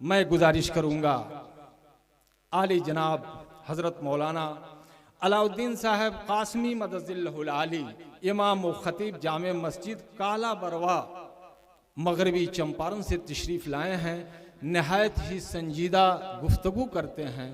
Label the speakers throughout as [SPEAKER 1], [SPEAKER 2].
[SPEAKER 1] मैं गुजारिश करूँगा आली जनाब हज़रत मौलाना अलाउद्दीन साहब कासमी मदज़िल्लहुल आली इमाम व ख़तीब जामे मस्जिद काला बरवा मगरबी चंपारण से तशरीफ़ लाए हैं। नहायत ही संजीदा गुफ्तगू करते हैं।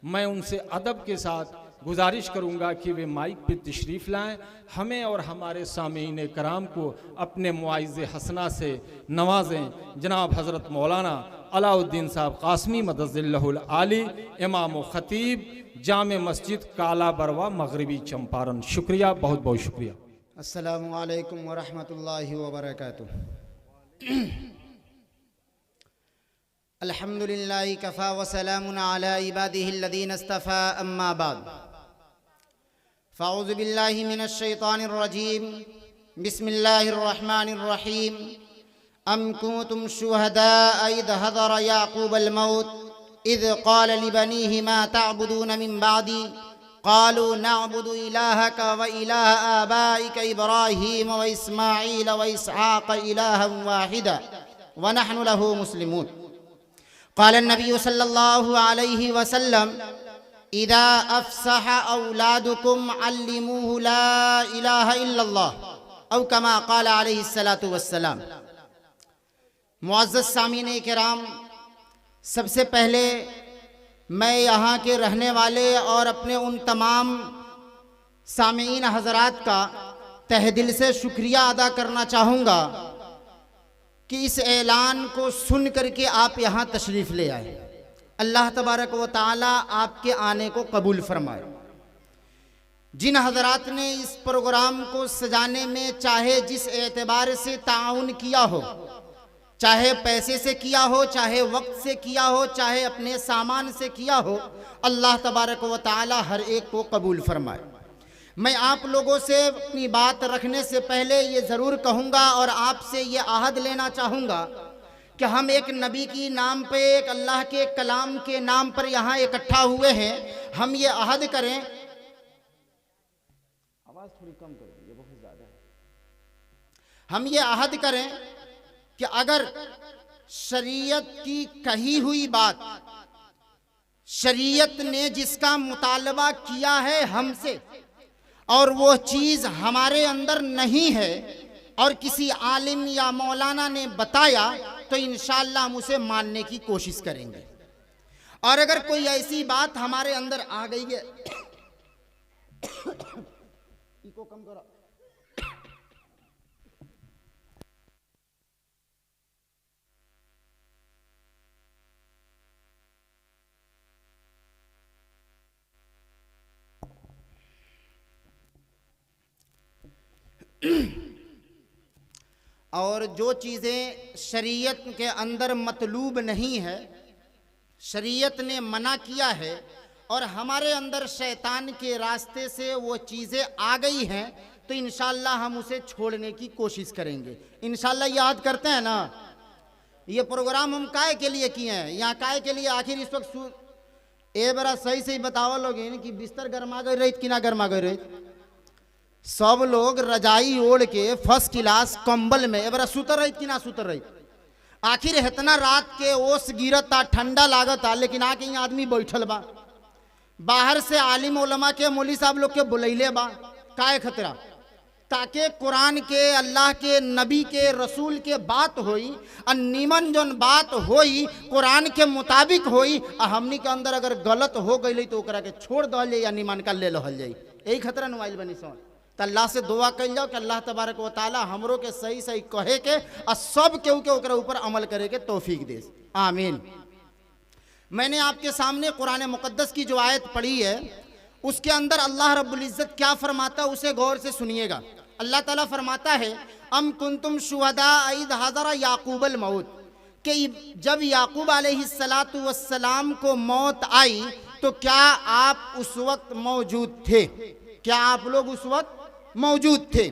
[SPEAKER 1] मैं उनसे अदब के साथ गुजारिश करूँगा कि वे माइक पे तशरीफ़ लाएं, हमें और हमारे सामीन कराम को अपने मुआइज़ हसना से नवाजें। जनाब हज़रत मौलाना अलाउद्दीन साहब कासमी मदज़िल्लहुल आली इमाम व ख़तीब जामे मस्जिद काला बरवा मगरबी चंपारण। शुक्रिया, बहुत बहुत शुक्रिया।
[SPEAKER 2] अस्सलामु अलैकुम व रहमतुल्लाहि व बरकातुहू। अल्हम्दुलिल्लाहि कफ़ा व सलामुन अला इबादिहिल्लज़ीना इस्तफ़ा अम्मा बाद। फ़अऊज़ु बिल्लाहि मिनश शैतानिर रजीम। बिस्मिल्लाहिर रहमानिर रहीम। अम कुन्तुम शुहदाअ इज़ हज़र याक़ूबल मौत इज़ क़ाल लिबनीहि मा तअबुदून मिन बअदी क़ालू नअबुदु इलाहक व इलाह आबाइक इब्राहीम व इस्माईल व इसहाक़ इलाहन वाहिदा व नहनु लहू मुस्लिमून। क़ाल नबी सल्लल्लाहु अलैहि वसल्लम इज़ा अफ़सह औलादुकुम अल्लिमूहु ला इलाहा इल्लल्लाह औ कमा क़ाल अलैहि सलातु वस्सलाम। मुअज़्ज़ज़ सामीन किराम, सबसे पहले मैं यहाँ के रहने वाले और अपने उन तमाम सामीन हज़रात का तहे दिल से शुक्रिया अदा करना चाहूँगा कि इस ऐलान को सुन करके आप यहाँ तशरीफ़ ले आए। अल्लाह तबारक व तआला आपके आने को कबूल फरमाए। जिन हज़रात ने इस प्रोग्राम को सजाने में चाहे जिस एतबार से ताउन किया हो, चाहे पैसे से किया हो, चाहे वक्त से किया हो, चाहे अपने सामान से किया हो, अल्लाह तबारक व तआला हर एक को कबूल फरमाए। मैं आप लोगों से अपनी बात रखने से पहले ये ज़रूर कहूँगा और आपसे ये आहद लेना चाहूँगा कि हम एक नबी की नाम पे, एक अल्लाह के कलाम के नाम पर यहाँ इकट्ठा हुए हैं। हम ये आहद करें, आवाज़ थोड़ी कम कर दीजिए, बहुत ज़्यादा है। हम ये आहद करें कि अगर शरीयत की कही हुई बात, शरीयत ने जिसका मुतालबा किया है हमसे, और वो चीज़ हमारे अंदर नहीं है और किसी आलिम या मौलाना ने बताया, तो इंशाअल्लाह हम उसे मानने की कोशिश करेंगे। और अगर कोई ऐसी बात हमारे अंदर आ गई है इको कम करो। और जो चीज़ें शरीयत के अंदर मतलूब नहीं है, शरीयत ने मना किया है और हमारे अंदर शैतान के रास्ते से वो चीज़ें आ गई हैं, तो इंशाअल्लाह हम उसे छोड़ने की कोशिश करेंगे। इंशाअल्लाह याद करते हैं ना, ये प्रोग्राम हम काय के लिए किए हैं, यहाँ काय के लिए आखिर इस वक्त ए बरा सही से ही बताओ लोग कि बिस्तर गर्मा गई रही कि ना गर्मा गई रही। सब लोग रजाई ओढ़ के फर्स्ट क्लास कंबल में एबारा सुतर रही कि ना सुतर रही। आखिर इतना रात के ओस गिरता, ठंडा लागता, लेकिन आके यहाँ आदमी बैठल बा। बाहर से आलिम उलमा के मौलवी साहब लोग के बुलैले बा, काहे खतरा, ताकि कुरान के, अल्लाह के, नबी के, रसूल के बात होई और नीमन जौन बात होई कुरान के मुताबिक होई। हमनी के अंदर अगर गलत हो गई तो ओकरा के छोड़ दल जाए या नीमन का ले लहल जाए। यही खतरा नुआइल बनी समझ। तो अल्लाह से दुआ कर जाओ कि अल्लाह तबारक व तआला हमरों के सही सही कहे के और सब केहू के ओकरा ऊपर अमल करे के तौफीक दे। आमीन। मैंने आपके सामने कुरान मुकद्दस की जो आयत पढ़ी है, उसके अंदर अल्लाह रब्बुल इज़्ज़त क्या फरमाता है उसे गौर से सुनिएगा। अल्लाह ताला फरमाता है, अम कुंतुम शुहदा इज़ हज़र याक़ूबल मौत, कि जब याकूब अलैहिस्सलातु वस्सलाम को मौत आई तो क्या आप उस वक्त मौजूद थे? क्या आप लोग उस वक्त मौजूद थे?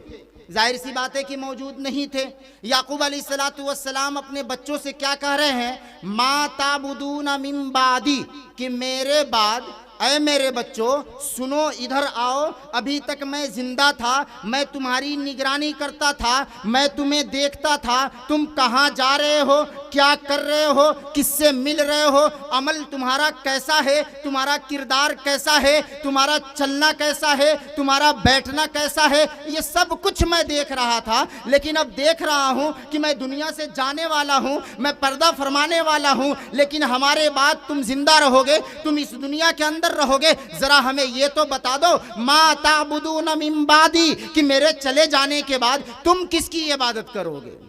[SPEAKER 2] जाहिर सी बात है कि मौजूद नहीं थे। याकूब अलैहिस्सलातु वस्सलाम अपने बच्चों से क्या कह रहे हैं, मा ताबुदून मिन बादी, कि मेरे बाद, ऐ मेरे बच्चों सुनो, इधर आओ, अभी तक मैं जिंदा था, मैं तुम्हारी निगरानी करता था, मैं तुम्हें देखता था, तुम कहाँ जा रहे हो, क्या कर रहे हो, किससे मिल रहे हो, अमल तुम्हारा कैसा है, तुम्हारा किरदार कैसा है, तुम्हारा चलना कैसा है, तुम्हारा बैठना कैसा है, ये सब कुछ मैं देख रहा था। लेकिन अब देख रहा हूं कि मैं दुनिया से जाने वाला हूं, मैं पर्दा फरमाने वाला हूं, लेकिन हमारे बाद तुम जिंदा रहोगे, तुम इस दुनिया के अंदर रहोगे। जरा हमें ये तो बता दो, मा ताबुदून मिन बादी, कि मेरे चले जाने के बाद तुम किसकी इबादत करोगे,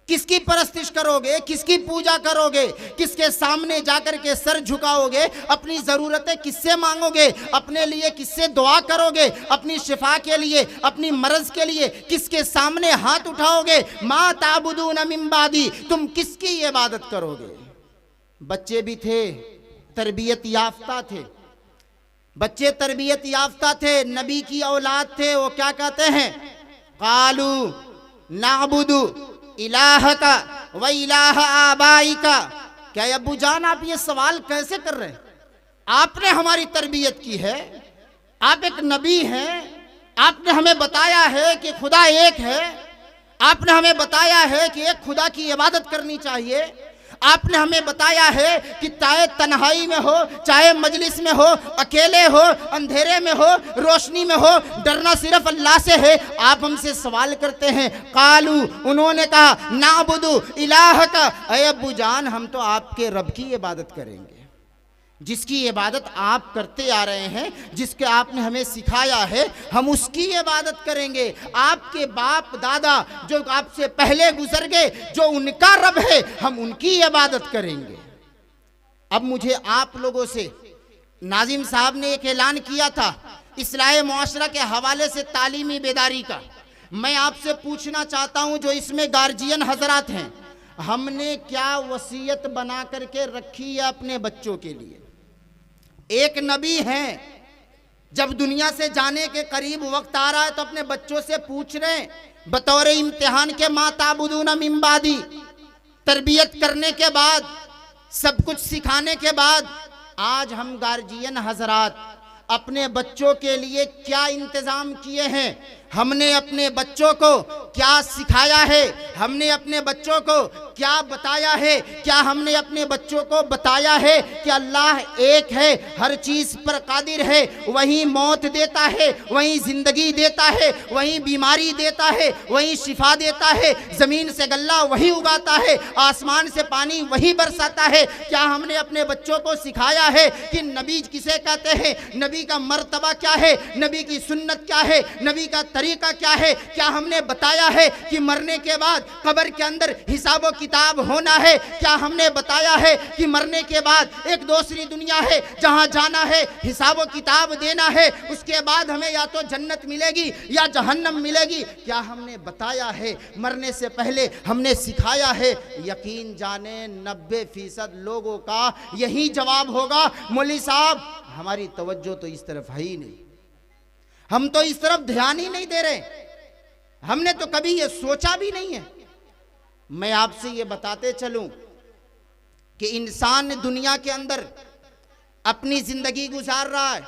[SPEAKER 2] किसकी परस्तिश करोगे, किसकी पूजा करोगे, किसके सामने जाकर के सर झुकाओगे, अपनी जरूरतें किससे मांगोगे, अपने लिए किससे दुआ करोगे, अपनी शिफा के लिए, अपनी मर्ज के लिए किसके सामने हाथ उठाओगे। मा ताबुदून मिन बादी, तुम किसकी इबादत करोगे। बच्चे भी थे, तरबियत याफ्ता थे, बच्चे तरबियत याफ्ता थे, नबी की औलाद थे। वो क्या कहते हैं, कालू नाबुदु इलाहका व इलाह आबाइका। क्या अब्बू जान आप ये सवाल कैसे कर रहे हैं, आपने हमारी तरबियत की है, आप एक नबी हैं, आपने हमें बताया है कि खुदा एक है, आपने हमें बताया है कि एक खुदा की इबादत करनी चाहिए, आपने हमें बताया है कि चाहे तन्हाई में हो, चाहे मजलिस में हो, अकेले हो, अंधेरे में हो, रोशनी में हो, डरना सिर्फ अल्लाह से है। आप हमसे सवाल करते हैं। कालू, उन्होंने कहा, नाबुदु इलाह का, अय अब्बू जान हम तो आपके रब की इबादत करेंगे, जिसकी इबादत आप करते आ रहे हैं, जिसके आपने हमें सिखाया है, हम उसकी इबादत करेंगे। आपके बाप दादा जो आपसे पहले गुजर गए, जो उनका रब है, हम उनकी इबादत करेंगे। अब मुझे आप लोगों से, नाजिम साहब ने एक ऐलान किया था इस्लाह मुआशरा के हवाले से तालीमी बेदारी का, मैं आपसे पूछना चाहता हूं, जो इसमें गार्जियन हजरात हैं, हमने क्या वसीयत बना करके रखी है अपने बच्चों के लिए। एक नबी हैं, जब दुनिया से जाने के करीब वक्त आ रहा है तो अपने बच्चों से पूछ रहे हैं बतौर इम्तिहान के, मा ताबुदून मिन बादी, तरबियत करने के बाद, सब कुछ सिखाने के बाद, आज हम गार्जियन हजरात अपने बच्चों के लिए क्या इंतजाम किए हैं, हमने अपने बच्चों को क्या सिखाया है, हमने अपने बच्चों को क्या बताया है, क्या हमने अपने बच्चों को बताया है कि अल्लाह एक है, हर चीज पर कादिर है, वही मौत देता है, वही जिंदगी देता है, वही बीमारी देता है, वही शिफा देता है, जमीन से गल्ला वही उगाता है, आसमान से पानी वही बरसाता है। क्या हमने अपने बच्चों को सिखाया है कि नबी किसे कहते हैं, नबी का मर्तबा क्या है, नबी की सुन्नत क्या है, नबी का तरीका क्या है। क्या हमने बताया है कि मरने के बाद कब्र के अंदर हिसाब किताब होना है। क्या हमने बताया है कि मरने के बाद एक दूसरी दुनिया है जहां जाना है, हिसाब किताब देना है, उसके बाद हमें या तो जन्नत मिलेगी या जहन्नम मिलेगी। क्या हमने बताया है, मरने से पहले हमने सिखाया है। यकीन जाने 90% लोगों का यही जवाब होगा, मौलवी साहब हमारी तवज्जो तो इस तरफ है ही नहीं, हम तो इस तरफ ध्यान ही नहीं दे रहे, हमने तो कभी ये सोचा भी नहीं है। मैं आपसे ये बताते चलूं कि इंसान दुनिया के अंदर अपनी जिंदगी गुजार रहा है।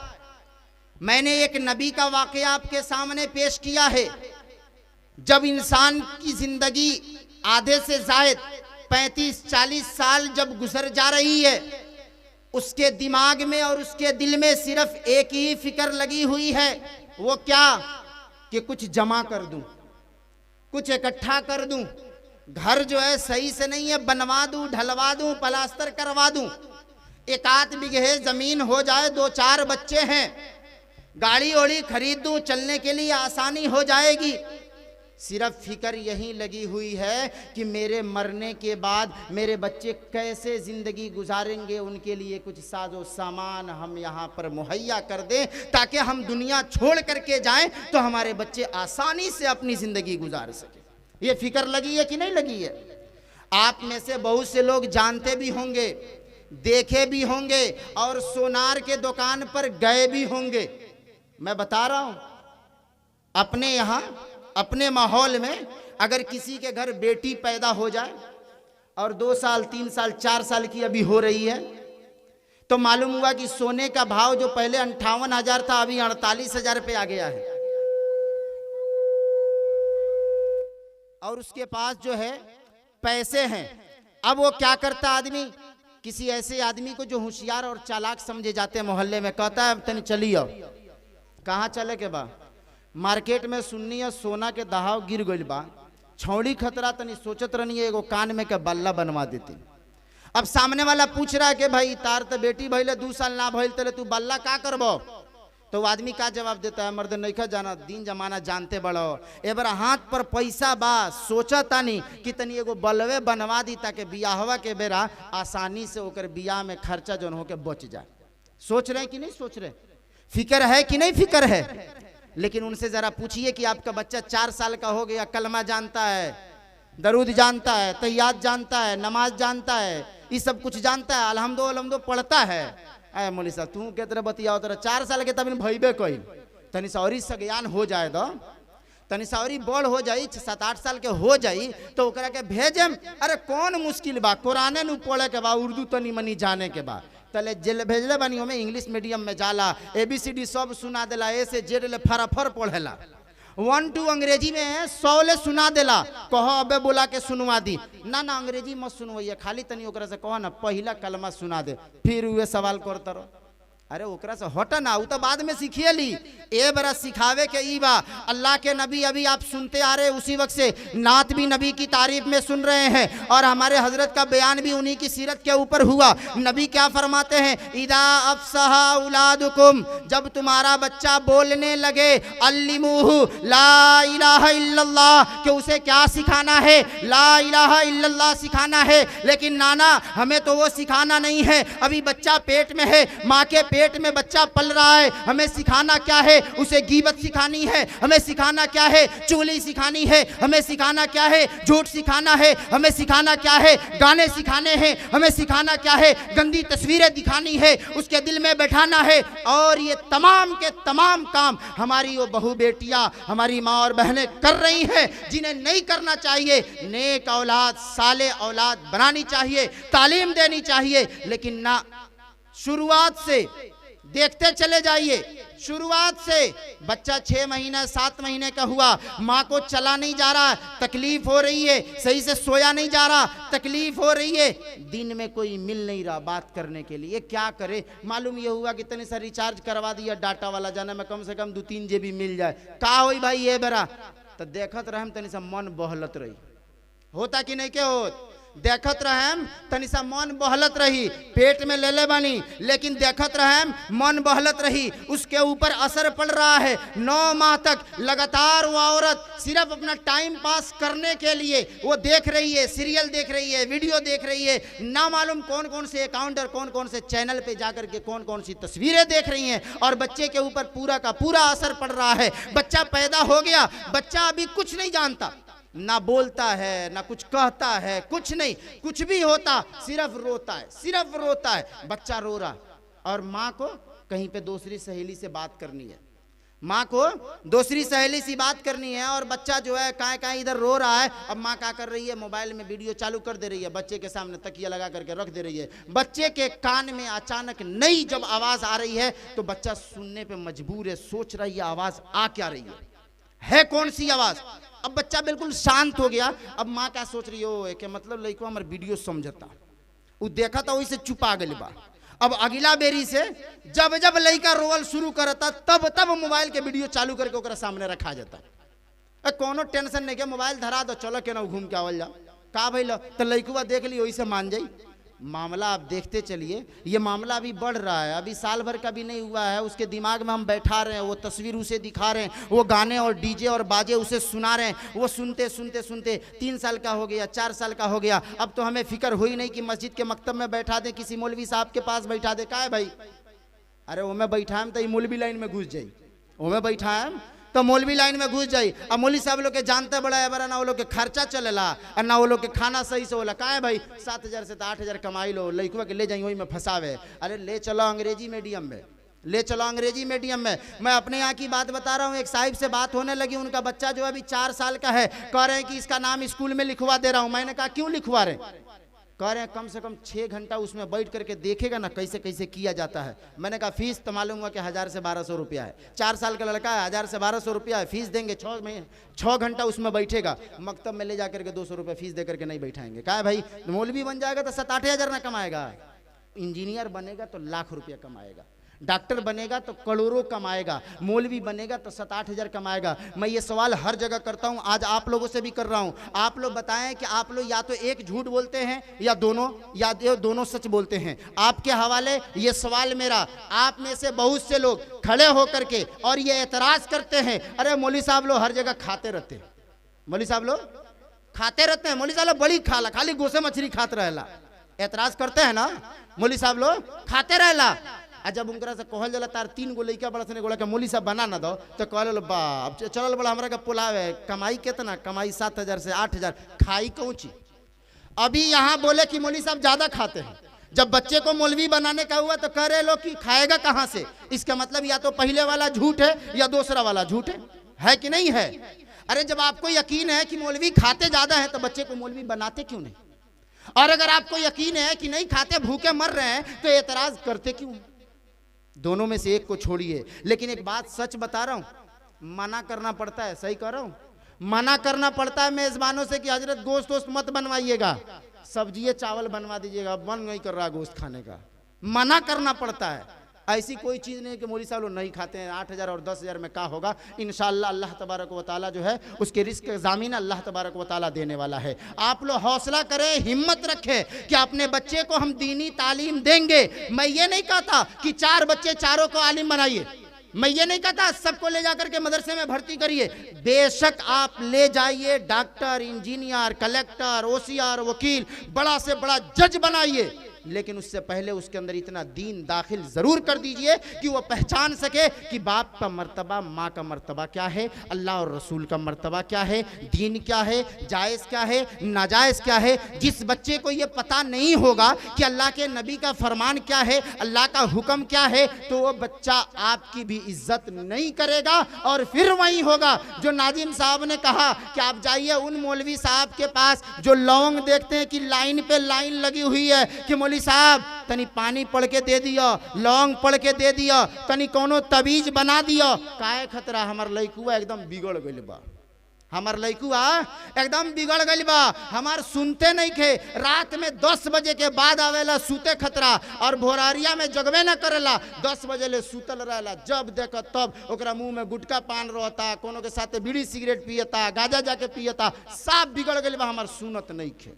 [SPEAKER 2] मैंने एक नबी का वाकया आपके सामने पेश किया है। जब इंसान की जिंदगी आधे से जायद 35-40 साल जब गुजर जा रही है, उसके दिमाग में और उसके दिल में सिर्फ एक ही फिक्र लगी हुई है, वो क्या कि कुछ जमा कर दूं, कुछ इकट्ठा कर दूं, घर जो है सही से नहीं है बनवा दूं, ढलवा दूं, प्लास्टर करवा दूं, एक आध बिगहे जमीन हो जाए, 2-4 बच्चे हैं, गाड़ी ओड़ी खरीद दूं, चलने के लिए आसानी हो जाएगी। सिर्फ फिक्र यही लगी हुई है कि मेरे मरने के बाद मेरे बच्चे कैसे जिंदगी गुजारेंगे, उनके लिए कुछ साजो सामान हम यहाँ पर मुहैया कर दें ताकि हम दुनिया छोड़ करके जाएं तो हमारे बच्चे आसानी से अपनी जिंदगी गुजार सके। ये फिक्र लगी है कि नहीं लगी है? आप में से बहुत से लोग जानते भी होंगे, देखे भी होंगे और सोनार के दुकान पर गए भी होंगे। मैं बता रहा हूं, अपने यहाँ अपने माहौल में अगर किसी के घर बेटी पैदा हो जाए और 2 साल 3 साल 4 साल की अभी हो रही है, तो मालूम हुआ कि सोने का भाव जो पहले 58,000 था अभी 48,000 पे आ गया है। और उसके पास जो है पैसे हैं, अब वो क्या करता आदमी, किसी ऐसे आदमी को जो होशियार और चालाक समझे जाते हैं मोहल्ले में, कहता है तनी चलियो। कहाँ चले के बा? मार्केट में सुन्नी है सोना के दहाव गिर गइल बा, छौड़ी खतरा, तनी सोचत रहनी है एगो कान में के बल्ला बनवा देती। अब सामने वाला पूछ रहा है कि भाई तार तो बेटी भइले 2 साल ना भइल तले तू बल्ला का करबो? तो वो आदमी का जवाब देता है, मर्द नइखा जाना, दिन जमाना जानते बड़ो, एबर हाथ पर पैसा बा, सोचा तानी कि तनी एगो बलवे बनवा दी ताकि बियाहवा के बेरा आसानी से ओकर बियाह में खर्चा जौन होके बच जाए। सोच रहे कि नहीं सोच रहे? फिक्र है कि नहीं फिक्र है? लेकिन उनसे जरा पूछिए कि आपका बच्चा 4 साल का हो गया, कलमा जानता है, दरूद जानता है, तहियात जानता है, नमाज जानता है, ये सब कुछ जानता है, अलहमदो पढ़ता है। अरे मौली साहब तू के तरह बतियाओ, तेरा 4 साल के तब भइबे कइल, तनी सौरी सज्ञान हो जाए दो, तनी सौरी बड़ हो जाई, 7-8 साल के हो जाई तो ओकरा के भेजम। अरे कौन मुश्किल बा, कुराने नु पढ़े के बा, उर्दू तनी मनी जाने के बा, तले जेल भेजले बानी, हमें इंग्लिश मीडियम में जाला, ABCD सब सुना देला, ए से जेड ले फराफर पढ़ेला, 1-2 अंग्रेजी में 100 ले सुना देला, कहो अबे बोला के सुनवा दी ना, ना अंग्रेजी मत सुनवाइए, खाली तनी ओकरा से कहो ना पहला कलमा सुना दे, फिर वे सवाल करता रहो। अरे ओकरा से हटा ना, वो तो बाद में सीखिए ली, ए बरा सिखावे के ई बा। अल्लाह के नबी अभी आप सुनते आ रहे, उसी वक्त से नात भी नबी की तारीफ में सुन रहे हैं, और हमारे हजरत का बयान भी उन्हीं की सीरत के ऊपर हुआ। नबी क्या फरमाते हैं, इदा अफसहा औलादुकुम, जब तुम्हारा बच्चा बोलने लगे, अल्लिमुहु ला इलाहा इल्लल्लाह, कि उसे क्या सिखाना है, ला इलाहा इल्लल्लाह सिखाना है। लेकिन नाना हमें तो वो सिखाना नहीं है, अभी बच्चा पेट में है, माँ के पेट में बच्चा पल रहा है, हमें सिखाना क्या है, उसे गीबत सिखानी है, हमें सिखाना क्या है, चुगली सिखानी है, हमें सिखाना क्या है, झूठ सिखाना है, हमें सिखाना क्या है, गाने सिखाने हैं, हमें सिखाना क्या है, गंदी तस्वीरें दिखानी है, उसके दिल में बैठाना है। और ये तमाम के तमाम काम हमारी वो बहू बेटियां, हमारी माँ और बहनें कर रही हैं, जिन्हें नहीं करना चाहिए। नेक औलाद, साले औलाद बनानी चाहिए, तालीम देनी चाहिए, लेकिन ना शुरुआत से देखते चले जाइए। शुरुआत से बच्चा 6 महीने 7 महीने का हुआ, माँ को चला नहीं जा रहा, तकलीफ हो रही है, सही से सोया नहीं जा रहा, तकलीफ हो रही है, दिन में कोई मिल नहीं रहा बात करने के लिए, क्या करे? मालूम ये हुआ कि तनी सा रिचार्ज करवा दिया डाटा वाला, जाने में कम से कम 2-3 GB मिल जाए, का होई भाई ये बेरा? तो देखत रहम तनी सा मन बहलत रही, होता कि नहीं के होत? देखत रहम तनी सा मन बहलत रही, पेट में ले ले बानी, लेकिन देखत रहम मन बहलत रही, उसके ऊपर असर पड़ रहा है। 9 माह तक लगातार वो औरत सिर्फ अपना टाइम पास करने के लिए वो देख रही है, सीरियल देख रही है, वीडियो देख रही है, ना मालूम कौन कौन से अकाउंट और कौन कौन से चैनल पे जाकर के कौन कौन सी तस्वीरें देख रही हैं, और बच्चे के ऊपर पूरा का पूरा असर पड़ रहा है। बच्चा पैदा हो गया, बच्चा अभी कुछ नहीं जानता, ना बोलता है, ना कुछ कहता है, कुछ नहीं, कुछ भी होता, सिर्फ रोता है, सिर्फ रोता है, बच्चा रो रहा। और माँ को कहीं पे दूसरी सहेली से बात करनी है, माँ को दूसरी सहेली से बात करनी है, और बच्चा जो है कहाँ इधर रो रहा है। अब माँ क्या कर रही है, मोबाइल में वीडियो चालू कर दे रही है, बच्चे के सामने तकिया लगा करके रख दे रही है। बच्चे के कान में अचानक नई जब आवाज आ रही है तो बच्चा सुनने पे मजबूर है, सोच रहा है ये आवाज आ क्या रही है कौन सी आवाज? अब बच्चा बिल्कुल शांत हो गया। अब माँ क्या सोच रही हो कि मतलब लड़को हमारे वीडियो समझता, वो देखा था वही से चुपा गई बा। अब अगला बेरी से जब जब लड़का रोवल शुरू करता तब तब मोबाइल के वीडियो चालू करके ओकरा सामने रखा जाता। कोनो टेंशन नहीं के, मोबाइल धरा दो, चलो के ना घूम के आवल जा, का भइल तो लड़कुआ देख ली वही से मान जाई। मामला आप देखते चलिए, ये मामला अभी बढ़ रहा है, अभी साल भर का भी नहीं हुआ है, उसके दिमाग में हम बैठा रहे हैं, वो तस्वीर उसे दिखा रहे हैं, वो गाने और डीजे और बाजे उसे सुना रहे हैं, वो सुनते सुनते सुनते 3 साल का हो गया, 4 साल का हो गया। अब तो हमें फिक्र हुई नहीं कि मस्जिद के मकतब में बैठा दे, किसी मौलवी साहब के पास बैठा दे, का है भाई? अरे वो में बैठाएम तो मौलवी लाइन में घुस जाई, वो में बैठाएम तो मौलवी लाइन में घुस जाई। अब मौलवी साहब लोग के जानते बड़ा है बड़ा, ना वो लोग के खर्चा चलेला और ना वो लोग के खाना सही से होला। का है भाई 7,000 से 8,000 कमाई लो, लड़कुआ के ले जाई वही में फंसावे। अरे ले चलो अंग्रेजी मीडियम में, ले चलो अंग्रेजी मीडियम में। मैं अपने यहाँ की बात बता रहा हूँ, एक साहिब से बात होने लगी, उनका बच्चा जो है अभी 4 साल का है, कह रहे हैं कि इसका नाम स्कूल में लिखवा दे रहा हूँ। मैंने कहा क्यों लिखवा रहे? कह रहे हैं कम से कम 6 घंटा उसमें बैठ करके देखेगा ना कैसे कैसे किया जाता है। मैंने कहा फीस तो मालूम हुआ कि 1000 से 1200 रुपया है, 4 साल का लड़का है, 1000 से 1200 रुपया है, फीस देंगे, 6 घंटा उसमें बैठेगा, मकतब में ले जा करके 200 रुपये फीस दे करके नहीं बैठाएंगे। कहा भाई मौलवी बन जाएगा तो 7-8 हज़ार ना कमाएगा, इंजीनियर बनेगा तो लाख रुपया कमाएगा, डॉक्टर बनेगा तो करोड़ों कमाएगा, मौलवी बनेगा तो 7-8 हज़ार कमाएगा। मैं ये सवाल हर जगह करता हूँ, आज आप लोगों से भी कर रहा हूँ। आप लोग बताएं कि आप लोग या तो एक झूठ बोलते हैं या दोनों सच बोलते हैं। आपके हवाले ये सवाल मेरा, आप में से बहुत से लोग खड़े होकर के और ये एतराज़ करते हैं, अरे मौलवी साहब लोग हर जगह खाते रहते हैं, मौलवी साहब लोग खाते रहते हैं, मौलवी साहब लोग बड़ी खाली गोसे मछली खाते रहेला। एतराज़ करते हैं ना, मौलवी साहब लोग खाते रहेला। जब उनकरा से कहल जाला तार 3 गो लइका बड़ा सने गोला के मौलवी साहब बना ना दो, तो कहल बाप चलल बड़ा हमरा का पुलावे, कमाई कितना, कमाई 7,000 से 8,000, खाई कौची। अभी यहाँ बोले कि मौलवी साहब ज्यादा खाते हैं, जब बच्चे को मौलवी बनाने का हुआ तो कह रहे लोग कि खाएगा कहाँ से। इसका मतलब या तो पहले वाला झूठ है या दूसरा वाला झूठ है कि नहीं है। अरे जब आपको यकीन है कि मौलवी खाते ज्यादा है तो बच्चे को मौलवी बनाते क्यों नहीं, और अगर आपको यकीन है कि नहीं खाते भूखे मर रहे हैं तो एतराज करते क्यों। दोनों में से एक को छोड़िए। लेकिन एक बात सच बता रहा हूं, मना करना पड़ता है, सही कह रहा हूं, मना करना पड़ता है मेजबानों से कि हजरत गोश्त वोश्त मत बनवाइएगा, सब्जी चावल बनवा दीजिएगा, मन नहीं कर रहा गोश्त खाने का, मना करना पड़ता है। ऐसी कोई चीज़ नहीं कि मौलवी साहब लोग नहीं खाते हैं। 8,000 और 10,000 में क्या होगा, इंशाअल्लाह अल्लाह तबारक व तआला जो है उसके रिस्क ज़मीन अल्लाह तबारक व तआला देने वाला है। आप लोग हौसला करें, हिम्मत रखें कि अपने बच्चे को हम दीनी तालीम देंगे। मैं ये नहीं कहता कि 4 बच्चे चारों को आलिम बनाइए, मैं ये नहीं कहता सबको ले जाकर के मदरसे में भर्ती करिए, बेशक आप ले जाइए, डॉक्टर, इंजीनियर, कलेक्टर, ओसीआर, वकील, बड़ा से बड़ा जज बनाइए, लेकिन उससे पहले उसके अंदर इतना दीन दाखिल जरूर कर दीजिए कि वो पहचान सके कि बाप का मर्तबा, माँ का मर्तबा क्या है, अल्लाह और रसूल का मर्तबा क्या है, दीन क्या है, जायज़ क्या है, नाजायज़ क्या है। जिस बच्चे को ये पता नहीं होगा कि अल्लाह के नबी का फरमान क्या है, अल्लाह का हुक्म क्या है, तो वो बच्चा आपकी भी इज्जत नहीं करेगा। और फिर वही होगा जो नाजिम साहब ने कहा कि आप जाइए उन मौलवी साहब के पास जो लौंग देखते हैं कि लाइन पे लाइन लगी हुई है कि मौलवी साहब तनी पानी पढ़ के दे दिया, लौंग पढ़ के दे दिया, तनी कोनो तबीज बना दिया। काहे खतरा, हमार लइकुआ एकदम बिगड़ गइल बा, हमार लइकुआ एकदम बिगड़ गइल बा, हमार सुनते नहीं खे, रात में 10 बजे के बाद आवेला सूते खतरा, और भोरारिया में जगवे न करेला, 10 बजे ले सूतल रहेला, जब देख तब ओकरा मुंह में गुटका पान रहता, कोनो के साथे बीड़ी सिगरेट पियता, गांजा जाके पियता, सब बिगड़ गइल बा, हमार सुनत नहीं खे।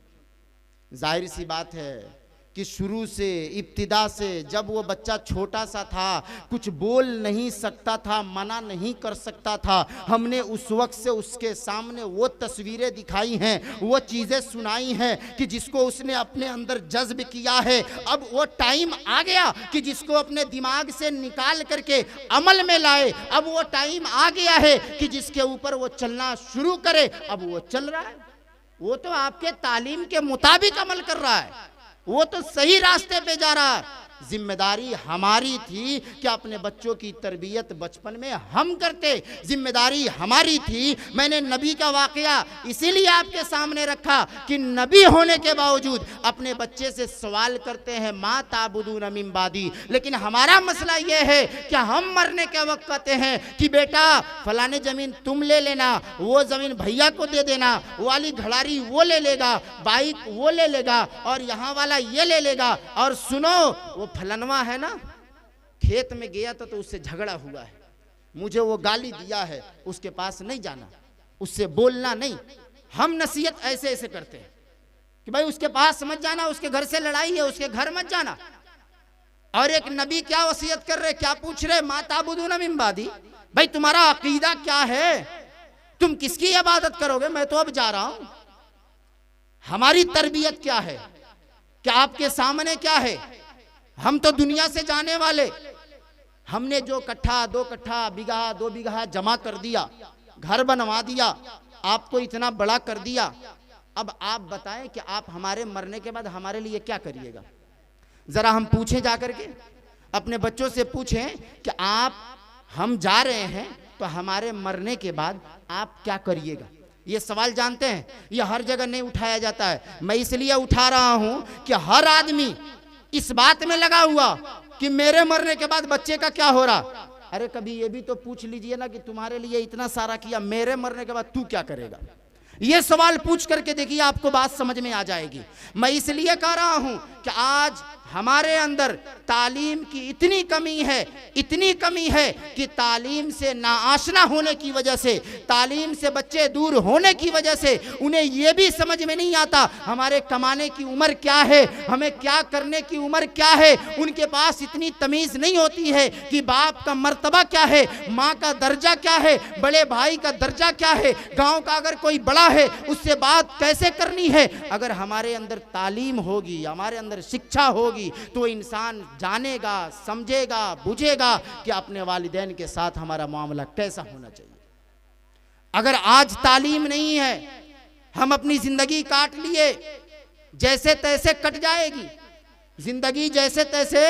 [SPEAKER 2] जाहिर सी बात है कि शुरू से, इब्तिदा से, जब वो बच्चा छोटा सा था, कुछ बोल नहीं सकता था, मना नहीं कर सकता था, हमने उस वक्त से उसके सामने वो तस्वीरें दिखाई हैं, वो चीज़ें सुनाई हैं कि जिसको उसने अपने अंदर जज्ब किया है। अब वो टाइम आ गया कि जिसको अपने दिमाग से निकाल करके अमल में लाए, अब वो टाइम आ गया है कि जिसके ऊपर वो चलना शुरू करे। अब वो चल रहा है, वो तो आपके तालीम के मुताबिक अमल कर रहा है, वो तो सही रास्ते पे जा रहा है। जिम्मेदारी हमारी थी कि अपने बच्चों की तरबियत बचपन में हम करते, जिम्मेदारी हमारी थी। मैंने नबी का वाकया इसीलिए आपके सामने रखा कि नबी होने के बावजूद अपने बच्चे से सवाल करते हैं माँ ताबुदून मिन बादी, लेकिन हमारा मसला यह है कि हम मरने के वक्त कहते हैं कि बेटा फलाने ज़मीन तुम ले लेना, वो ज़मीन भैया को दे देना, वो वाली घड़ारी वो ले लेगा, बाइक वो ले लेगा, और यहाँ वाला ये ले लेगा, और सुनो वो फलनवा है ना, खेत में गया तो उससे झगड़ा हुआ है, मुझे वो गाली दिया है, उसके पास नहीं जाना, उससे बोलना नहीं। हम नसीहत ऐसे ऐसे करते हैं कि भाई उसके पास मत जाना, उसके घर से लड़ाई है, उसके घर मत जाना। और एक नबी क्या वसीयत कर रहे, क्या पूछ रहे, मा ताबुदून मिन बादी, भाई तुम्हारा अकीदा क्या है, तुम किसकी इबादत करोगे, मैं तो अब जा रहा हूं। हमारी तरबियत क्या है, क्या आपके सामने क्या है, हम तो दुनिया से जाने वाले। हमने जो कट्ठा 2 कट्ठा, बीघा 2 बीघा जमा कर दिया, घर बनवा दिया, आपको इतना बड़ा कर दिया। अब आप बताएं कि आप हमारे मरने के बाद हमारे लिए क्या करिएगा। जरा हम पूछें, जाकर के अपने बच्चों से पूछें कि आप, हम जा रहे हैं तो हमारे मरने के बाद आप क्या करिएगा। ये सवाल जानते हैं, ये हर जगह नहीं उठाया जाता है। मैं इसलिए उठा रहा हूं कि हर आदमी इस बात में लगा हुआ कि मेरे मरने के बाद बच्चे का क्या हो रहा। अरे कभी ये भी तो पूछ लीजिए ना कि तुम्हारे लिए इतना सारा किया, मेरे मरने के बाद तू क्या करेगा। ये सवाल पूछ करके देखिए, आपको बात समझ में आ जाएगी। मैं इसलिए कह रहा हूं कि आज हमारे अंदर तालीम की इतनी कमी है कि तालीम से नाआशना होने की वजह से, तालीम से बच्चे दूर होने की वजह से उन्हें यह भी समझ में नहीं आता हमारे कमाने की उम्र क्या है, हमें क्या करने की उम्र क्या है। उनके पास इतनी तमीज़ नहीं होती है कि बाप का मर्तबा क्या है, माँ का दर्जा क्या है, बड़े भाई का दर्जा क्या है, गाँव का अगर कोई बड़ा है उससे बात कैसे करनी है। अगर हमारे अंदर तालीम होगी, हमारे अंदर शिक्षा होगी, तो इंसान जानेगा, समझेगा, बुझेगा कि अपने वालिदैन के साथ हमारा मामला कैसा होना चाहिए। अगर आज तालीम नहीं है, हम अपनी जिंदगी काट लिए, जैसे तैसे कट जाएगी जिंदगी, जैसे तैसे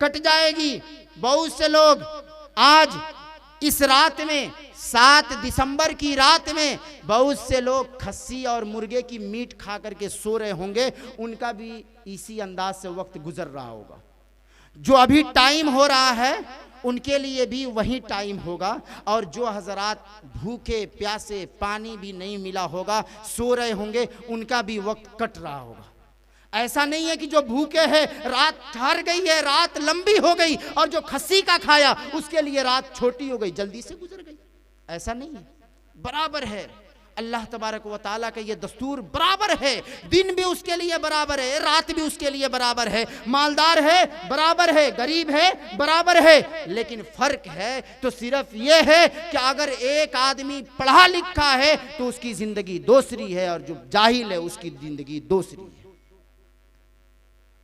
[SPEAKER 2] कट जाएगी। बहुत से लोग आज इस रात में, 7 दिसंबर की रात में, बहुत से लोग खस्सी और मुर्गे की मीट खा करके सो रहे होंगे। उनका भी इसी अंदाज से वक्त गुजर रहा होगा। जो अभी टाइम हो रहा है उनके लिए भी वही टाइम होगा। और जो हजरात भूखे प्यासे, पानी भी नहीं मिला होगा, सो रहे होंगे, उनका भी वक्त कट रहा होगा। ऐसा नहीं है कि जो भूखे हैं रात ठहर गई है, रात लंबी हो गई, और जो खस्सी का खाया उसके लिए रात छोटी हो गई, जल्दी से गुजर गई। ऐसा नहीं है, बराबर है। अल्लाह तबारक व तआला का ये दस्तूर बराबर है। दिन भी उसके लिए बराबर है, रात भी उसके लिए बराबर है। मालदार है बराबर है, गरीब है बराबर है। लेकिन फर्क है तो सिर्फ ये है कि अगर एक आदमी पढ़ा लिखा है तो उसकी जिंदगी दूसरी है, और जो जाहिल है उसकी जिंदगी दूसरी है।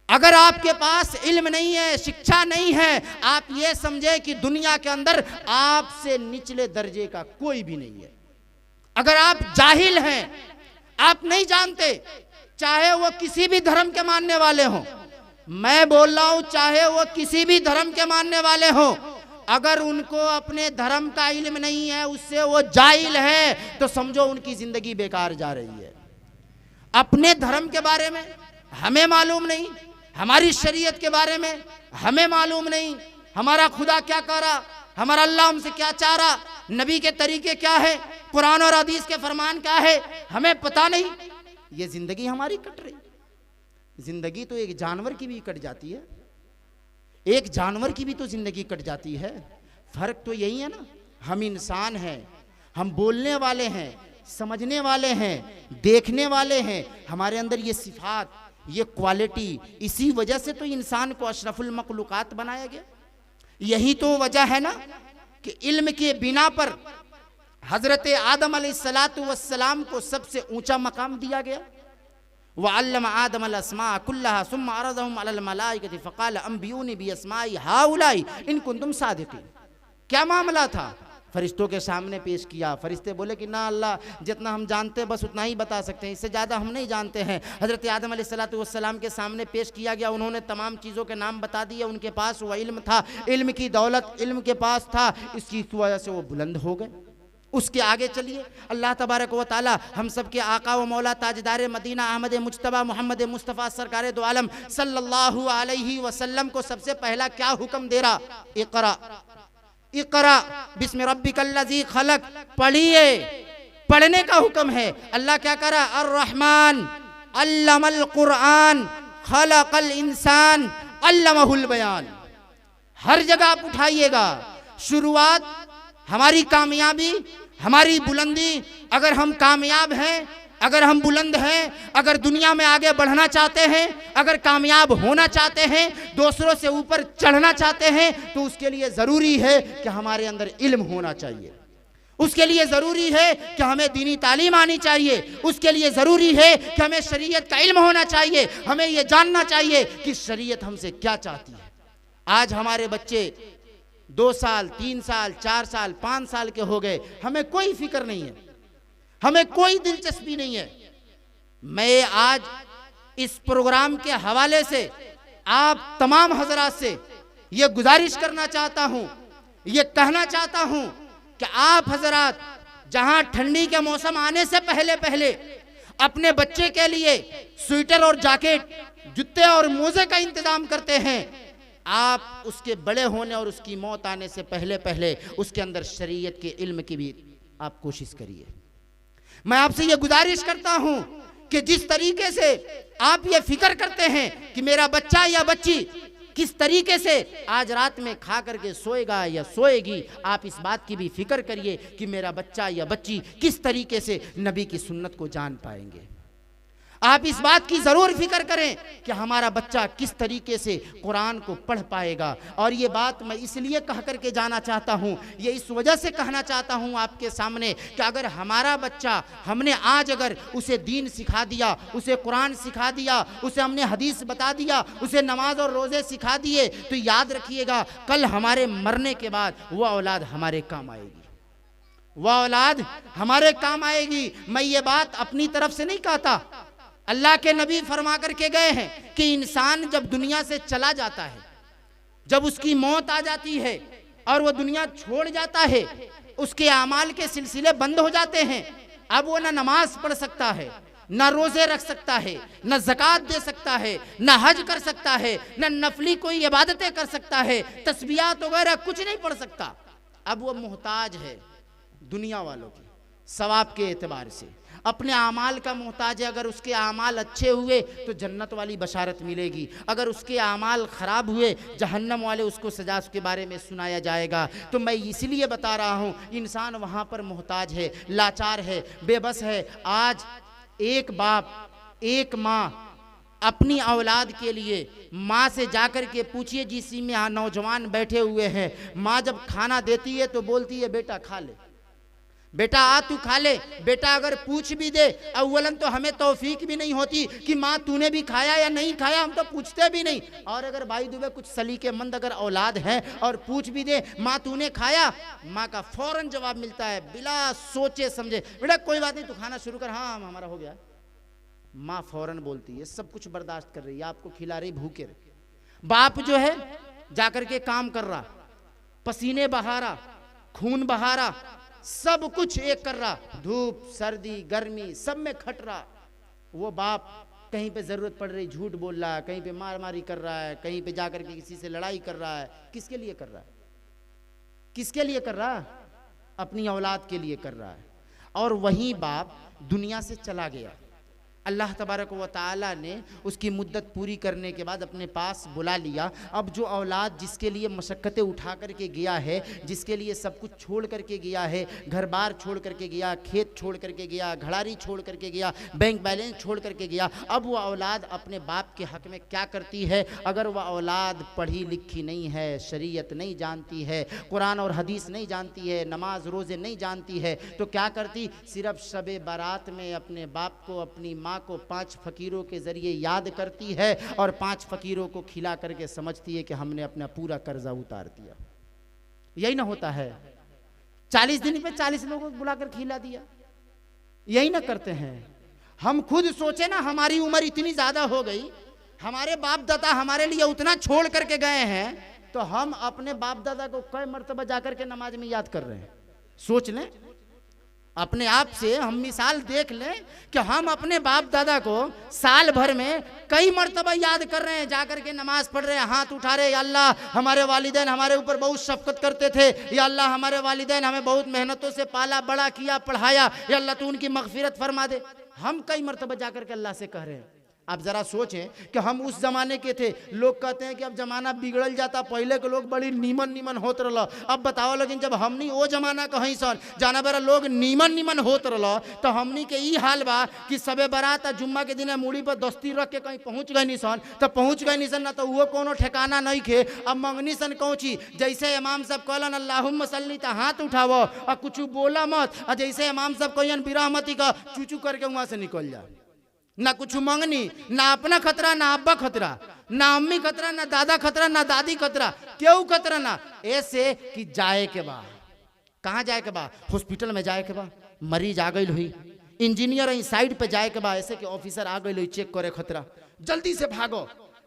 [SPEAKER 2] अगर आपके पास इल्म नहीं है, शिक्षा नहीं है, आप ये समझे कि दुनिया के अंदर आपसे निचले दर्जे का कोई भी नहीं है। अगर आप जाहिल हैं, आप नहीं जानते, चाहे वो किसी भी धर्म के मानने वाले हों, मैं बोल रहा हूं चाहे वो किसी भी धर्म के मानने वाले हों, अगर उनको अपने धर्म का इल्म नहीं है, उससे वो जाहिल है, तो समझो उनकी जिंदगी बेकार जा रही है। अपने धर्म के बारे में हमें मालूम नहीं, हमारी शरीयत के बारे में हमें मालूम नहीं, हमारा खुदा क्या कह रहा, हमारा अल्लाह हमसे क्या चाह रहा, नबी के तरीके क्या है, कुरान और हदीस के फरमान क्या है, हमें पता नहीं। ये जिंदगी हमारी कट रही। जिंदगी तो एक जानवर की भी कट जाती है, एक जानवर की भी तो जिंदगी कट जाती है। फर्क तो यही है ना, हम इंसान हैं, हम बोलने वाले हैं, समझने वाले हैं, देखने वाले हैं। हमारे अंदर ये सिफात, ये क्वालिटी, इसी वजह से तो इंसान को अशरफुल मखलूकात बनाया गया। यही तो वजह है ना कि इल्म के बिना पर हजरत आदम अलैहिस्सलातु वस्सलाम को सबसे ऊंचा मकाम दिया गया। वअल्लम आदम अल अस्मा कुल्लहा सुम्मा अरदहुम अलल मलाइकति फक़ाल अंबियूनी बिअस्माइ हाउलाई इन कुंतुम सादिक़ीन। क्या मामला था? फरिश्तों के सामने पेश किया। फरिश्ते बोले कि ना अल्लाह, जितना हम जानते हैं बस उतना ही बता सकते हैं, इससे ज़्यादा हम नहीं जानते हैं। हज़रत आदम अलैहिस्सलातु वस्सलाम के सामने पेश किया गया, उन्होंने तमाम चीज़ों के नाम बता दिए। उनके पास वह इल्म था, इल्म की दौलत इल्म के पास था, इसकी वजह से वो बुलंद हो गए। उसके आगे चलिए, अल्लाह तबारक व तआला हम सब के आका व मौला ताजदार मदीना अहमद मुज्तबा मोहम्मद मुस्तफ़ा सरकार दो आलम सल्लल्लाहु अलैहि वसल्लम को सबसे पहला क्या हुक्म दे रहा? इक़रा इक़रा बिस्मि रब्बिकल्लज़ी खलक, पढ़िए, पढ़ने का हुक्म है। अल्लाह क्या कर रहा? अर्रहमान अल्लमल कुरान खलक़ल इंसान अल्लमहुल बयान। हर जगह आप उठाइएगा। शुरुआत, हमारी कामयाबी, हमारी बुलंदी, अगर हम कामयाब हैं, अगर हम बुलंद हैं, अगर दुनिया में आगे बढ़ना चाहते हैं, अगर कामयाब होना चाहते हैं, दूसरों से ऊपर चढ़ना चाहते हैं, तो उसके लिए ज़रूरी है कि हमारे अंदर इल्म होना चाहिए। उसके लिए ज़रूरी है कि हमें दीनी तालीम आनी चाहिए। उसके लिए ज़रूरी है कि हमें शरीयत का इल्म होना चाहिए। हमें ये जानना चाहिए कि शरीयत हमसे क्या चाहती है। आज हमारे बच्चे 2 साल, 3 साल, 4 साल, 5 साल के हो गए, हमें कोई फिक्र नहीं है, हमें कोई दिलचस्पी नहीं है। मैं आज इस प्रोग्राम के हवाले से आप तमाम हजरात से ये गुजारिश करना चाहता हूं, ये कहना चाहता हूं कि आप हजरात जहां ठंडी के मौसम आने से पहले पहले अपने बच्चे के लिए स्वेटर और जैकेट, जूते और मोजे का इंतजाम करते हैं, आप उसके बड़े होने और उसकी मौत आने से पहले पहले उसके अंदर शरीयत के इल्म की भी आप कोशिश करिए। मैं आपसे ये गुजारिश करता हूं कि जिस तरीके से आप ये फिक्र करते हैं कि मेरा बच्चा या बच्ची किस तरीके से आज रात में खा करके सोएगा या सोएगी, आप इस बात की भी फिक्र करिए कि मेरा बच्चा या बच्ची किस तरीके से नबी की सुन्नत को जान पाएंगे। आप इस बात की जरूर फिक्र करें कि हमारा बच्चा किस तरीके से कुरान को पढ़ पाएगा। और ये बात मैं इसलिए कह करके जाना चाहता हूँ, ये इस वजह से कहना चाहता हूँ आपके सामने कि अगर हमारा बच्चा, हमने आज अगर उसे दीन सिखा दिया, उसे कुरान सिखा दिया, उसे हमने हदीस बता दिया, उसे नमाज और रोज़े सिखा दिए, तो याद रखिएगा कल हमारे मरने के बाद वह औलाद हमारे काम आएगी, वह औलाद हमारे काम आएगी। मैं ये बात अपनी तरफ से नहीं कहता, अल्लाह के नबी फरमा करके गए हैं कि इंसान जब दुनिया से चला जाता है, जब उसकी मौत आ जाती है और वो दुनिया छोड़ जाता है, उसके आमाल के सिलसिले बंद हो जाते हैं। अब वो ना नमाज पढ़ सकता है, ना रोजे रख सकता है, ना ज़कात दे सकता है, ना हज कर सकता है, ना नफली कोई इबादतें कर सकता है, तस्बीहात वगैरह कुछ नहीं पढ़ सकता। अब वो मोहताज है दुनिया वालों की, सवाब के एतबार से अपने आमाल का मोहताज है। अगर उसके आमाल अच्छे हुए तो जन्नत वाली बशारत मिलेगी, अगर उसके आमाल ख़राब हुए जहन्नम वाले उसको सजा उसके बारे में सुनाया जाएगा। तो मैं इसलिए बता रहा हूँ, इंसान वहाँ पर मोहताज है, लाचार है, बेबस है। आज एक बाप, एक माँ अपनी औलाद के लिए, माँ से जाकर के पूछिए, जिस में यहाँ नौजवान बैठे हुए हैं, माँ जब खाना देती है तो बोलती है बेटा खा ले, बेटा आ तू खा ले। बेटा अगर पूछ भी दे, अव्वलन तो हमें तौफीक भी नहीं होती कि माँ तूने भी खाया या नहीं खाया, हम तो पूछते भी नहीं। और अगर भाई दुबे कुछ सलीकेमंद अगर औलाद है और पूछ भी दे माँ तूने खाया, माँ का फौरन जवाब मिलता है बिला सोचे समझे, बेटा कोई बात नहीं तू खाना शुरू कर, हाँ हमारा हो गया। माँ फौरन बोलती है, सब कुछ बर्दाश्त कर रही है, आपको खिला रही, भूखे रहे। बाप जो है जाकर के काम कर रहा, पसीने बहा रहा, खून बहा रहा, सब कुछ एक कर रहा, धूप सर्दी गर्मी सब में खट रहा। वो बाप कहीं पे जरूरत पड़ रही झूठ बोल रहा है, कहीं पे मार मारी कर रहा है, कहीं पे जाकर के किसी से लड़ाई कर रहा है। किसके लिए कर रहा है? किसके लिए कर रहा है? अपनी औलाद के लिए कर रहा है। और वही बाप दुनिया से चला गया, अल्लाह तबारक व तआला ने उसकी मुद्दत पूरी करने के बाद अपने पास बुला लिया। अब जो औलाद जिसके लिए मशक्क़तें उठा करके गया है, जिसके लिए सब कुछ छोड़ करके गया है, घर बार छोड़ करके गया, खेत छोड़ करके गया, घड़ारी छोड़ करके गया, बैंक बैलेंस छोड़ करके गया, अब वह औलाद अपने बाप के हक़ में क्या करती है? अगर वह औलाद पढ़ी लिखी नहीं है, शरीयत नहीं जानती है, कुरान और हदीस नहीं जानती है, नमाज रोज़े नहीं जानती है, तो क्या करती? सिर्फ शब बारात में अपने बाप को, अपनी माँ को 5 फकीरों के जरिए याद करती है और 5 फकीरों को खिला करके समझती है कि हमने अपना पूरा कर्जा उतार दिया। यही ना होता है? 40 दिन पे 40 लोगों को बुलाकर खिला दिया, यही ना करते हैं? हम खुद सोचे ना, हमारी उम्र इतनी ज्यादा हो गई, हमारे बाप दादा हमारे लिए उतना छोड़ करके गए हैं, तो हम अपने बाप दादा को कई मर्तबा जाकर के नमाज में याद कर रहे हैं। सोच लें अपने आप से, हम मिसाल देख लें कि हम अपने बाप दादा को साल भर में कई मर्तबा याद कर रहे हैं, जाकर के नमाज पढ़ रहे हैं, हाथ उठा रहे हैं, या अल्लाह हमारे वालिदैन हमारे ऊपर बहुत शफकत करते थे, या अल्लाह हमारे वालिदैन हमें बहुत मेहनतों से पाला बड़ा किया, पढ़ाया, या अल्लाह तू उनकी मगफिरत फरमा दे। हम कई मर्तबा जाकर के अल्लाह से कह रहे हैं। आप जरा सोचें कि हम उस जमाने के थे। लोग कहते हैं कि अब जमाना बिगड़ल जाता, पहले के लोग बड़ी नीमन नीमन होत रहा। अब बताओ, लेकिन जब हमनी वो जमाना कहीं सन जाना बरा लोग नीमन नीमन होत रहा, तो हमनी के ई हाल बा कि सबे बारात जुम्मा के दिन मूड़ी पर दस्ती रख के कहीं पहुंच गए निसन, तो पहुंच गए निसन ना, तो वो कोनो ठिकाना नहीं खे। अब मंगनी सन कौची, जैसे इमाम साहब कहलन अल्लाहुम्मा सल्ली, तो हाथ उठावो और कुछ बोला मत, और जैसे इमाम साहब कहन बिराहमती का चूचू करके वहां से निकल जा। ना कुछ मंगनी, ना अपना खतरा, ना अब्बा खतरा, ना अम्मी खतरा, ना दादा खतरा, ना दादी खतरा, क्यों खतरा ना? ऐसे कि जाए के बा, कहाँ जाए के बा? हॉस्पिटल में जाए के बा, मरीज आ गई हुई, इंजीनियर साइड पे जाए के बा, ऐसे कि ऑफिसर आ गई हुई चेक करे खतरा, जल्दी से भागो।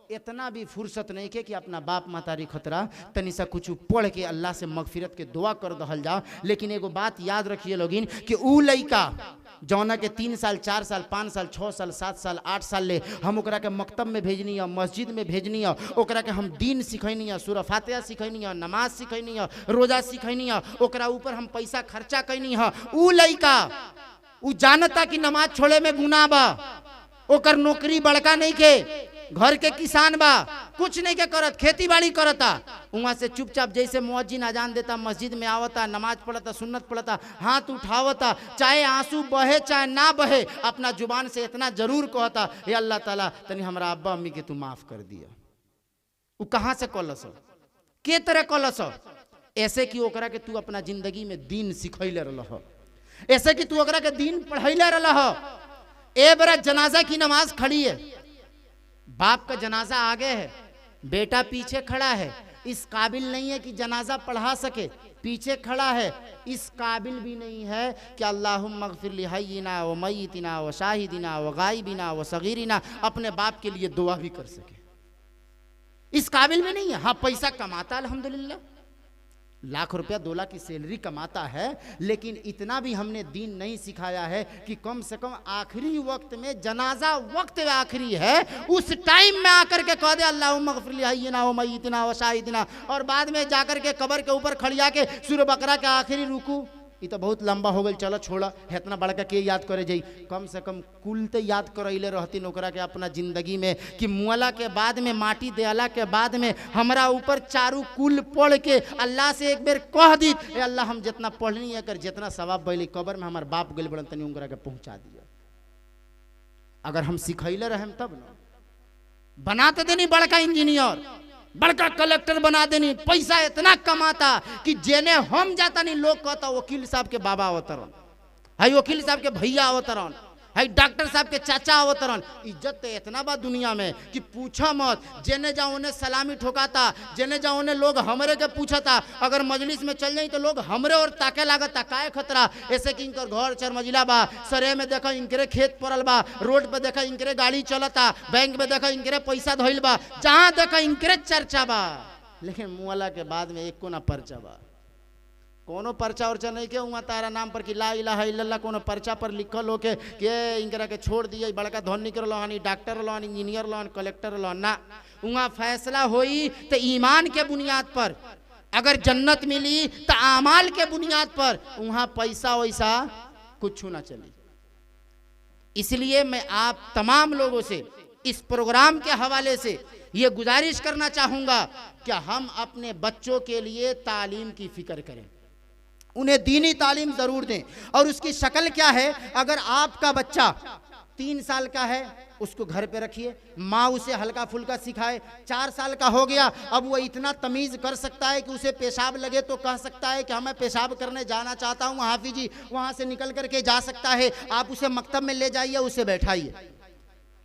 [SPEAKER 2] इतना भी फुर्सत नहीं के कि अपना बाप मातारी खतरा तनी सा कुछ पढ़ के अल्लाह से मगफिरत के दुआ कर दहल जाओ। लेकिन एगो बात याद रखिए लोगिन कि ऊ लइका जौना के 3 साल 4 साल 5 साल 6 साल 7 साल 8 साल ले हम ओकरा के मकतब में भेजनी है, मस्जिद में भेजनी है, ओकरा के हम दीन सिखैनी है, सूरह फातिहा सिखैनी है, नमाज सिखैनी है, रोजा सिखैनी है, ओकरा ऊपर हम पैसा खर्चा कैनी है। ऊ लइका ऊ जानता कि नमाज छोड़े में गुनाह बा, ओकर नौकरी बड़का नहीं के, घर के किसान बा, कुछ नहीं के करत, खेती बाड़ी करता, वहां से चुपचाप जैसे मुअज्जिन अजान देता मस्जिद में आवता, नमाज पढ़ता, सुन्नत पढ़ता, हाथ उठावता, चाहे आंसू बहे चाहे ना बहे, अपना जुबान से इतना जरूर कहता, हे अल्लाह ताला तनी हमरा अब्बा अम्मी के तू माफ कर दिया। वो कहाँ से कलस के तरह कलस ऐसे कि ओकरा के तू अपना जिंदगी में दीन सिखैले रह, ऐसे कि तू ओकरा के दीन पढ़ैले रह। ए बरा जनाजा की नमाज खड़ी है, बाप का जनाजा आगे है, बेटा पीछे खड़ा है, इस काबिल नहीं है कि जनाजा पढ़ा सके, पीछे खड़ा है, इस काबिल भी नहीं है कि अल्लाहुम्मा अग़फ़िर ली हय्यिना व मय्यितिना व शाहिदिना व गायबिना व सगीरिना अपने बाप के लिए दुआ भी कर सके, इस काबिल भी नहीं है। हाँ पैसा कमाता अल्हम्दुलिल्लाह, लाख रुपया 2 लाख की सैलरी कमाता है, लेकिन इतना भी हमने दीन नहीं सिखाया है कि कम से कम आखिरी वक्त में, जनाजा वक्त आखिरी है, उस टाइम में आकर के कह दे अल्लाहुम्मा अग़फ़िर ली हय्यिना व मय्यितिना व शाहिदिना, और बाद में जाकर के कब्र के ऊपर खड़िया के सूरह बकरा के आखिरी रुकू। ये तो बहुत लंबा हो गई, चलो छोड़ा, इतना बड़का के याद करे जाई, कम से कम कुल तो याद करैले रहती नौकरा के अपना जिंदगी में कि मुअला के बाद में, माटी देला के बाद में हमरा ऊपर चारू कुल पढ़ के अल्लाह से एक बेर कह दी, ए अल्लाह हम जितना पढ़नी है कर, जितना सवाब बैली कब्र में हमार बाप गल बड़न तनी उनकरा के पहुंचा दिया। अगर हम सिखैले रहें तब ना, बना तो देनी बड़का इंजीनियर, बड़का कलेक्टर बना देनी, पैसा इतना कमाता कि जेने हम जाता नहीं लोग कहता वकील साहब के बाबा अवतरण, हाई वकील साहब के भैया अवतरण, हाई डॉक्टर साहब के चाचा अवतरण। इज्जत तो इतना बा दुनिया में कि पूछा मत, जेने जाओ उन्हें सलामी ठोकाता, जेने जाओ उन्हें लोग हमरे के पूछता, अगर मजलिस में चल जाई तो लोग हमरे और ताके लागता, काय खतरा, ऐसे कि इनकर घर 4 मंजिला बा, सरे में देखा इनकरे खेत पड़ल बा, रोड पे देखा इनकरे गाड़ी चलता, बैंक में देखा इनकरे पैसा धइल बा, जहाँ देखा इनकरे चर्चा बा, लेकिन मुअला के बाद में एक को ना पर्चा बा, कोनो पर्चा उर्चा नहीं के वहाँ तारा नाम पर कि ला इलाहा इल्लल्लाह कोनो पर्चा पर लिखल हो के इनकरा के छोड़ दिए, बड़का धनी कर लो, डॉक्टर लो, इंजीनियर लो, कलेक्टर लो ना, वहाँ फैसला होई तो ईमान के बुनियाद पर, अगर जन्नत मिली तो आमाल के बुनियाद पर, वहाँ पैसा वैसा कुछ ना चली। इसलिए मैं आप तमाम लोगों से इस प्रोग्राम के हवाले से ये गुजारिश करना चाहूँगा कि हम अपने बच्चों के लिए तालीम की फिक्र करें, उन्हें दीनी तालीम ज़रूर दें। और उसकी शक्ल क्या है, अगर आपका बच्चा 3 साल का है उसको घर पे रखिए, माँ उसे हल्का फुल्का सिखाए, 4 साल का हो गया अब वो इतना तमीज़ कर सकता है कि उसे पेशाब लगे तो कह सकता है कि हमें पेशाब करने जाना चाहता हूँ, हाफिजी वहाँ से निकल करके जा सकता है। आप उसे मकतब में ले जाइए, उसे बैठाइए,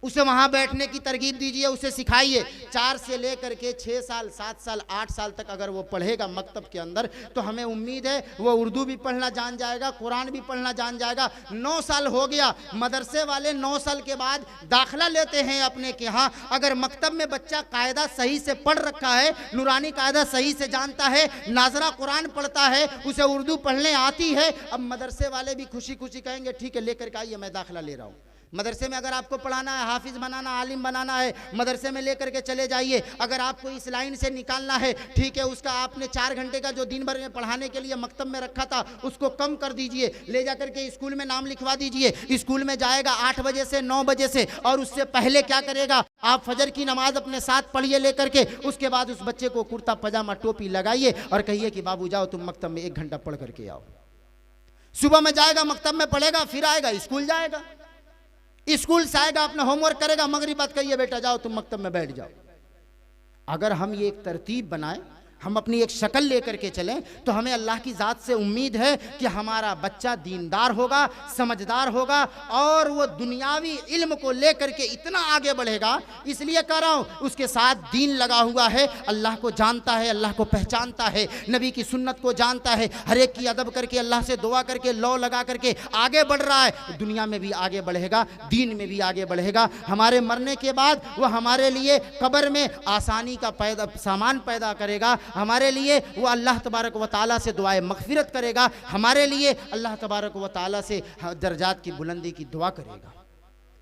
[SPEAKER 2] उसे वहाँ बैठने की तरगीब दीजिए, उसे सिखाइए। 4 से लेकर के 6 साल 7 साल 8 साल तक अगर वो पढ़ेगा मकतब के अंदर तो हमें उम्मीद है वो उर्दू भी पढ़ना जान जाएगा, कुरान भी पढ़ना जान जाएगा। 9 साल हो गया, मदरसे वाले 9 साल के बाद दाखिला लेते हैं अपने के यहाँ। अगर मकतब में बच्चा कायदा सही से पढ़ रखा है, नूरानी कायदा सही से जानता है, नाजरा कुरान पढ़ता है, उसे उर्दू पढ़ने आती है, अब मदरसे वाले भी खुशी खुशी कहेंगे ठीक है लेकर के आइए, मैं दाखिला ले रहा हूँ। मदरसे में अगर आपको पढ़ाना है, हाफिज बनाना, आलिम बनाना है, मदरसे में लेकर के चले जाइए। अगर आपको इस लाइन से निकालना है, ठीक है, उसका आपने 4 घंटे का जो दिन भर में पढ़ाने के लिए मकतब में रखा था उसको कम कर दीजिए, ले जाकर के स्कूल में नाम लिखवा दीजिए। स्कूल में जाएगा 8 बजे से 9 बजे से, और उससे पहले क्या करेगा, आप फजर की नमाज अपने साथ पढ़िए लेकर के, उसके बाद उस बच्चे को कुर्ता पजामा टोपी लगाइए और कहिए कि बाबू जाओ तुम मकतब में 1 घंटा पढ़ करके आओ। सुबह में जाएगा मकतब में पढ़ेगा, फिर आएगा स्कूल जाएगा, स्कूल से आएगा अपना होमवर्क करेगा, मगरिब बात कहिए बेटा जाओ तुम मकतब में बैठ जाओ। अगर हम ये एक तरतीब बनाए, हम अपनी एक शक्ल लेकर के चलें तो हमें अल्लाह की ज़ात से उम्मीद है कि हमारा बच्चा दीनदार होगा, समझदार होगा और वो दुनियावी इल्म को लेकर के इतना आगे बढ़ेगा। इसलिए कह रहा हूँ, उसके साथ दीन लगा हुआ है, अल्लाह को जानता है, अल्लाह को पहचानता है, नबी की सुन्नत को जानता है, हर एक की अदब करके, अल्लाह से दुआ करके, लौ लगा करके आगे बढ़ रहा है। दुनिया में भी आगे बढ़ेगा, दीन में भी आगे बढ़ेगा। हमारे मरने के बाद वह हमारे लिए कब्र में आसानी का सामान पैदा करेगा, हमारे लिए वो अल्लाह तबारक व तआला से दुआए मग़फ़िरत करेगा, हमारे लिए अल्लाह तबारक व तआला से दर्जात की बुलंदी की दुआ करेगा।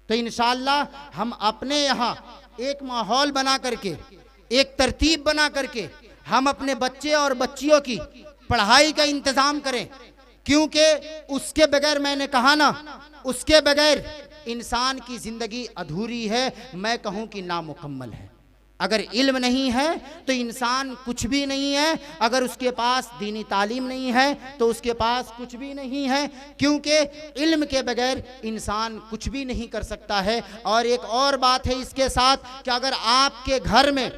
[SPEAKER 2] तो इंशाअल्लाह हम अपने यहाँ एक माहौल बना करके, एक तरतीब बना करके हम अपने बच्चे और बच्चियों की पढ़ाई का इंतज़ाम करें, क्योंकि उसके बगैर, मैंने कहा ना, उसके बगैर इंसान की ज़िंदगी अधूरी है, मैं कहूँ कि नामुकम्मल है। अगर इल्म नहीं है तो इंसान कुछ भी नहीं है, अगर उसके पास दीनी तालीम नहीं है तो उसके पास कुछ भी नहीं है, क्योंकि इल्म के बगैर इंसान कुछ भी नहीं कर सकता है। और एक और बात है इसके साथ कि अगर आपके घर में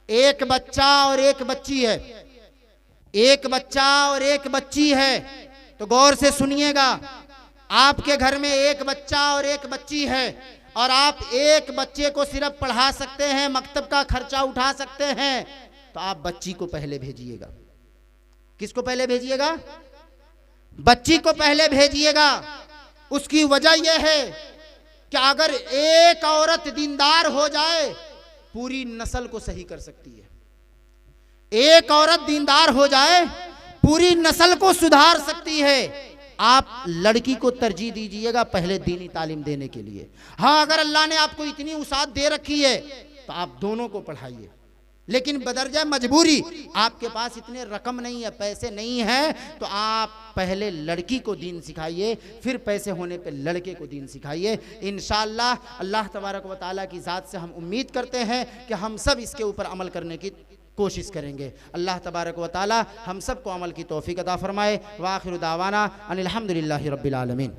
[SPEAKER 2] एक बच्चा और एक बच्ची है, एक बच्चा और एक बच्ची है, तो गौर से सुनिएगा, आपके घर में एक बच्चा और एक बच्ची है और आप एक बच्चे को सिर्फ पढ़ा सकते हैं, मकतब का खर्चा उठा सकते हैं, तो आप बच्ची को पहले भेजिएगा। किसको पहले भेजिएगा? बच्ची को पहले भेजिएगा। उसकी वजह यह है कि अगर एक औरत दीनदार हो जाए, पूरी नस्ल को सही कर सकती है। एक औरत दीनदार हो जाए, पूरी नस्ल को सुधार सकती है। आप लड़की को तरजीह दीजिएगा पहले दीनी तालीम देने के लिए। हाँ, अगर अल्लाह ने आपको इतनी उसात दे रखी है तो आप दोनों को पढ़ाइए, लेकिन बदरजा मजबूरी आपके पास इतने रकम नहीं है, पैसे नहीं है, तो आप पहले लड़की को दीन सिखाइए, फिर पैसे होने पे लड़के को दीन सिखाइए। इंशाअल्लाह अल्लाह तबारक व तआला की ज़ात से हम उम्मीद करते हैं कि हम सब इसके ऊपर अमल करने की कोशिश करेंगे। अल्लाह तबारक व तआला हम सबको अमल की तौफीक अता फरमाए। व आखिरु दावाना अनिल हम्दुलिल्लाहि रब्बिल आलमीन।